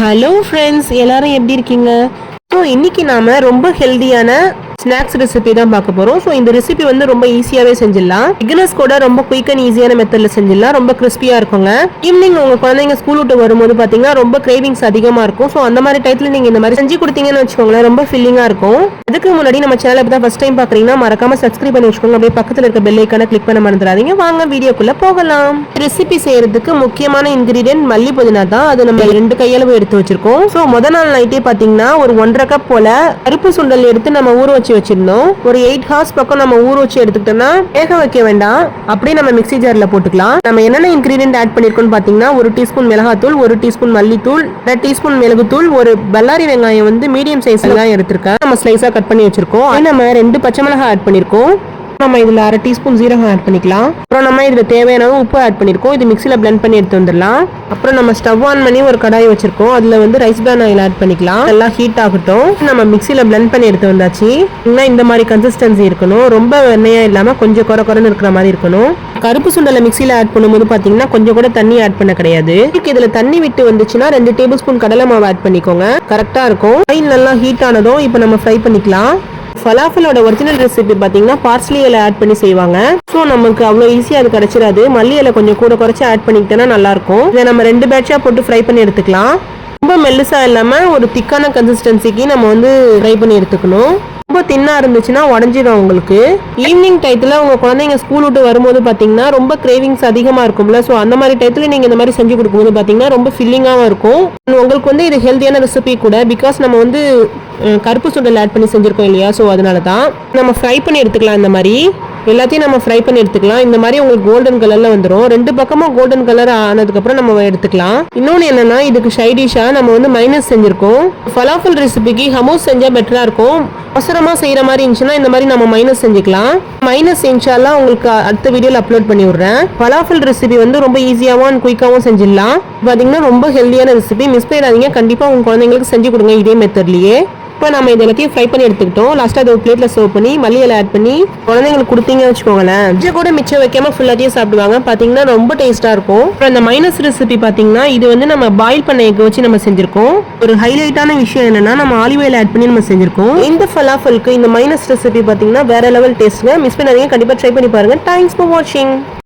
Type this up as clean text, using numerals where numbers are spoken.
Hello friends, எல்லாரும் எப்படி இருக்கீங்க? ஸோ இன்னைக்கு நாம ரொம்ப ஹெல்தியான ஸ்நாக்ஸ் ரெசிபி தான் பார்க்க போறோம். ஸோ இந்த ரெசிபி வந்து ரொம்ப ஈஸியாவே செஞ்சிடலாம். பிகினர்ஸ் கூட ரொம்ப குயிக் அண்ட் ஈஸியான மெத்தட்ல செஞ்சிடலாம். ரொம்ப கிறிஸ்பியா இருக்குங்க. ஈவினிங் உங்க குழந்தைங்க ஸ்கூல் விட்டு வரும்போது பாத்தீங்கன்னா ரொம்ப கிரேவிங்ஸ் அதிகமா இருக்கும். ஸோ அந்த மாதிரி டைத்துல நீங்க இந்த மாதிரி செஞ்சு கொடுத்தீங்கன்னு வச்சுக்கோங்களேன், ரொம்ப ஃபில்லிங்கா இருக்கும். அதுக்கு முன்னாடி நம்ம சேனல் தான் ஃபர்ஸ்ட் டைம் பாக்குறீங்கன்னா மறக்காம சப்ஸ்கிரைப் பண்ணி வச்சுக்கோங்க. அப்படியே பக்கத்துல இருக்க பெல் ஐக்கான கிளிக் பண்ண மறந்துடாதீங்க. வாங்க வீடியோக்குள்ள போகலாம். ரெசிபி செய்யறதுக்கு முக்கியமான இன்கிரீடியன்ட் மல்லி புதினா தான். அது நம்ம 2 கையளவு எடுத்து வச்சிருக்கோம். ஸோ முத நாள் நைட்டே பாத்தீங்கன்னா ஒரு 1.5 கப் போல கருப்பு சுண்டல் எடுத்து நம்ம ஊற வச்சிருந்தோம். ஒரு 8 ஹார்ஸ் பக்கம் நம்ம ஊற வச்சு எடுத்துக்கிட்டோம்னா வேக வைக்க வேண்டாம், அப்படியே நம்ம மிக்ஸி ஜார்ல போட்டுக்கலாம். நம்ம என்னென்ன இன்கிரீடியன்ட் ஆட் பண்ணிருக்கோம் பாத்தீங்கன்னா, 1 டீஸ்பூன் மிளகாத்தூள், 1 டீஸ்பூன் மல்லித்தூள், 1/2 டீஸ்பூன் மிளகுத்தூள், ஒரு பல்லாரி வெங்காயம் வந்து மீடியம் சைஸ்ல தான் எடுத்திருக்கேன். நம்ம ஸ்லைஸா கட் பண்ணி வச்சிருக்கோம். நம்ம 2 பச்சை மிளகாய் ஆட் பண்ணிருக்கோம். நம்ம இதுல 1/2 டீஸ்பூன் ஜீரகம் ஆட் பண்ணிக்கலாம். அப்புறம் நம்ம இதுல தேவையான உப்பு ஆட் பண்ணிருக்கோம். இது மிக்ஸில பிளெண்ட் பண்ணி எடுத்து வந்துடலாம். அப்புறம் நம்ம ஸ்டவ் ஆன் பண்ணி ஒரு கடாய் வச்சிருக்கோம். அதுல வந்து ரைஸ் பிரான் ஆயில் ஆட் பண்ணிக்கலாம். நல்லா ஹீட் ஆகட்டும். நம்ம மிக்ஸில பிளெண்ட் பண்ணி எடுத்து வந்தாச்சு. இந்த மாதிரி கன்சிஸ்டன்சி இருக்கணும். ரொம்ப எண்ணெயா இல்லாம கொஞ்சம் குறைன்னு இருக்கிற மாதிரி இருக்கணும். கருப்பு சுண்டலை மிக்ஸில ஆட் பண்ணும்போது பாத்தீங்கன்னா கொஞ்சம் கூட தண்ணி ஆட் பண்ண கிடையாது. இதுல தண்ணி விட்டு வந்துச்சுன்னா 2 டேபிள் ஸ்பூன் கடலை மாவு ஆட் பண்ணிக்கோங்க. கரெக்டா இருக்கும். ஆயில் நல்லா ஹீட் ஆனதும் இப்போ நம்ம ஃப்ரை பண்ணிக்கலாம். ஃபலாஃபலோட ஒரிஜினல் ரெசிபி பாத்தீங்கன்னா பார்ஸ்லி இலை ஆட் பண்ணி செய்வாங்க. ஸோ நமக்கு அவ்வளோ ஈஸியாக அது கிடைச்சிடாது. மல்லி இலை கொஞ்சம் கூட குறைச்சி ஆட் பண்ணிக்கிட்டோன்னா நல்லா இருக்கும். இதை நம்ம 2 பேட்சா போட்டு ஃப்ரை பண்ணி எடுத்துக்கலாம். ரொம்ப மெல்லுசா இல்லாம ஒரு திக்கான கன்சிஸ்டன்சிக்கு நம்ம வந்து ஃப்ரை பண்ணி எடுத்துக்கணும். ரொம்ப தின்னா இருந்துச்சுன்னா உடஞ்சிடும் உங்களுக்கு. ஈவினிங் டயத்துல உங்க குழந்தைங்க ஸ்கூல் விட்டு வரும்போது பாத்தீங்கன்னா ரொம்ப கிரேவிங்ஸ் அதிகமா இருக்கும்ல. ஸோ அந்த மாதிரி டயத்துல நீங்க இந்த மாதிரி செஞ்சு கொடுக்கும்போது பாத்தீங்கன்னா ரொம்ப ஃபில்லிங்காகவும் இருக்கும். உங்களுக்கு வந்து இது ஹெல்த்தியான ரெசிபி கூட. பிகாஸ் நம்ம வந்து கருப்பு சுண்டல் ஆட் பண்ணி செஞ்சிருக்கோம் இல்லையா. ஸோ அதனால தான் நம்ம ஃப்ரை பண்ணி எடுத்துக்கலாம். இந்த மாதிரி எல்லாத்தையும் நம்ம ஃப்ரை பண்ணி எடுத்துக்கலாம். இந்த மாதிரி உங்களுக்கு கோல்டன் கலர்ல வந்துடும். 2 பக்கமும் கோல்டன் கலர் ஆனதுக்கு அப்புறம் நம்ம எடுத்துக்கலாம். இன்னொன்னு என்னன்னா, இதுக்கு சைடிஷா நம்ம வந்து மைனஸ் செஞ்சிருக்கோம். ஃபலாஃபல் ரெசிபிக்கு ஹமூஸ் செஞ்சா பெட்டரா இருக்கும். அவசரமா செய்யற மாதிரி இருந்துச்சுன்னா இந்த மாதிரி நம்ம மைனஸ் செஞ்சுக்கலாம். மைனஸ் இன்ஷால்லா உங்களுக்கு அடுத்த வீடியோல அப்லோட் பண்ணி விடுறேன். ஃபலாஃபல் ரெசிபி வந்து ரொம்ப ஈஸியாவும் குயிக்காவும் செஞ்சிடலாம். பாத்தீங்கன்னா ரொம்ப ஹெல்தியான ரெசிபி. மிஸ் பண்ணிடாதீங்க. கண்டிப்பா உங்க குழந்தைங்களுக்கு செஞ்சு கொடுங்க இதே மெத்தட்லயே. இப்போ நம்ம இது எல்லாத்தையும் ஃப்ரை பண்ணி எடுத்துக்கிட்டோம். லாஸ்ட்டாக அதை ஒரு பிளேட்டில் சர்வ் பண்ணி மல்லி இலை ஆட் பண்ணி குழந்தைங்களுக்கு கொடுத்தீங்கன்னு வச்சுக்கோங்களேன், கொஞ்சம் கூட மிச்சம் வைக்காம ஃபுல்லாத்தையும் சாப்பிடுவாங்க. பார்த்தீங்கன்னா ரொம்ப டேஸ்ட்டாக இருக்கும். அப்புறம் இந்த மைனஸ் ரெசிபி பார்த்தீங்கன்னா இது வந்து நம்ம பாயில் பண்ண எக் வச்சு நம்ம செஞ்சிருக்கோம். ஒரு ஹைலைட்டான விஷயம் என்னன்னா, நம்ம ஆலிவ் ஆயில் ஆட் பண்ணி நம்ம செஞ்சிருக்கோம். இந்த ஃபலாஃபலுக்கு இந்த மைனஸ் ரெசிபி பார்த்தீங்கன்னா வேற லெவல் டேஸ்ட்ங்க. மிஸ் பண்ணாதீங்க, கண்டிப்பாக ட்ரை பண்ணி பாருங்க. தேங்க்ஸ் ஃபார் வாட்சிங்.